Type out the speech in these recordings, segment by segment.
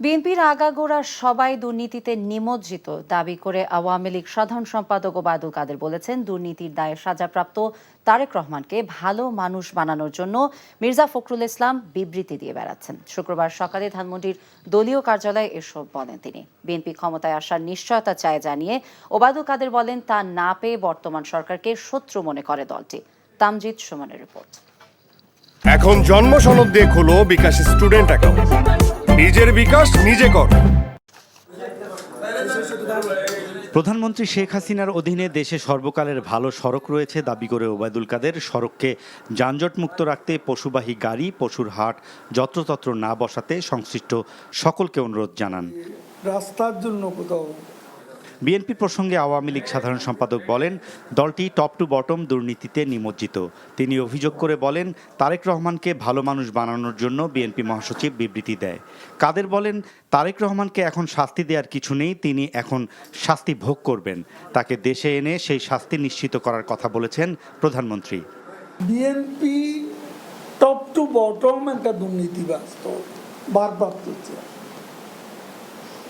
বিএনপির আগাগোড়া সবাই দুর্নীতিতে নিমজ্জিত দাবি করে আওয়ামী লীগ সাধারণ সম্পাদক ওবায়দুল কাদের বলেছেন, দুর্নীতির দায়ে সাজাপ্রাপ্ত তারেক রহমানকে ভালো মানুষ বানানোর জন্য মির্জা ফখরুল ইসলাম বিবৃতি দিয়ে বেড়াচ্ছেন। শুক্রবার সকালে ধানমন্ডির দলীয় কার্যালয়ে এসব বলেন তিনি। বিএনপি ক্ষমতায় আসার নিশ্চয়তা চায় জানিয়ে ওবায়দুল কাদের বলেন, তা না পেয়ে বর্তমান সরকারকে শত্রু মনে করে দলটি। তামজিদ সুমনের রিপোর্ট। এখন জন্ম সনদ দিয়ে খোলো বিকাশ স্টুডেন্ট অ্যাকাউন্ট। নিজের বিকাশ নিজে কর। প্রধানমন্ত্রী শেখ হাসিনার অধীনে দেশে সর্বকালের ভালো সড়ক রয়েছে দাবি করে ওবায়দুল কাদের সড়ককে যানজটমুক্ত রাখতে পশুবাহী গাড়ি, পশুর হাট যত্রতত্র না বসাতে সংশ্লিষ্ট সকলকে অনুরোধ জানান। রাস্তার জন্য কোথাও বিএনপি প্রসঙ্গে আওয়ামী লীগ সাধারণ সম্পাদক বলেন, দলটি টপ টু বটম দুর্নীতিতে নিমজ্জিত। তিনি অভিযোগ করে বলেন, তারেক রহমানকে ভালো মানুষ বানানোর জন্য বিএনপি মহাসচিব বিবৃতি দেয়। কাদের বলেন, তারেক রহমানকে এখন শাস্তি দেওয়ার কিছু নেই, তিনি এখন শাস্তি ভোগ করবেন। তাকে দেশে এনে সেই শাস্তি নিশ্চিত করার কথা বলেছেন প্রধানমন্ত্রী। বিএনপি টপ টু বটম একটা দুর্নীতিগ্রস্ত ভারপ্রাপ্ত চেয়ার,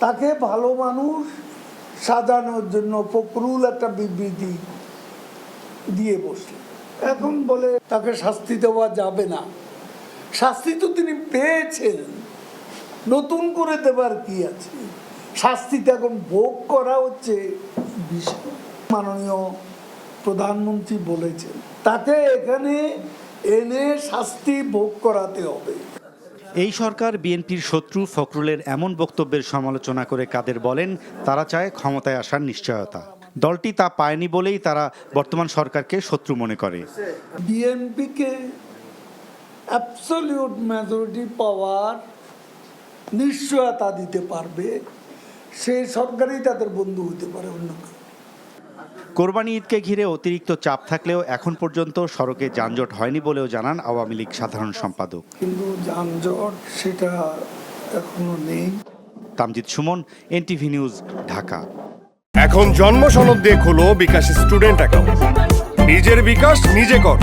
তাকে ভালো মানুষ সাজানোর জন্য ফখরুল একটা বিবৃতি দিয়ে বসলেন। এখন বলে তাকে শাস্তি দেওয়া যাবে না। শাস্তি তো তিনি পেয়েছেন, নতুন করে দেবার কি আছে? শাস্তিটা এখন ভোগ করা হচ্ছে বিষয়। মাননীয় প্রধানমন্ত্রী বলেছেন, তাকে এখানে এনে শাস্তি ভোগ করাতে হবে। এই সরকার বিএনপির শত্রু ফখরুলের এমন বক্তব্যের সমালোচনা করে কাদের বলেন, তারা চায় ক্ষমতায় আসার নিশ্চয়তা। দলটি তা পায়নি বলেই তারা বর্তমান সরকারকে শত্রু মনে করে। বিএনপিকে অ্যাবসলিউট মেজরিটি পাওয়ার নিশ্চয়তা দিতে পারবে, সেই সরকারই তাদের বন্ধু হতে পারে। অন্য কোরবানি ঈদকে ঘিরে অতিরিক্ত চাপ থাকলেও এখন পর্যন্ত সড়কে যানজট হয়নি বলেও জানান আওয়ামী লীগ সাধারণ সম্পাদক। কিন্তু যানজট সেটা এখনো নেই। Tamjid Suman, NTV news, Dhaka. এখন জন্ম সনদ দিয়ে খোলো বিকাশ স্টুডেন্ট অ্যাকাউন্ট। নিজের বিকাশ নিজে কর।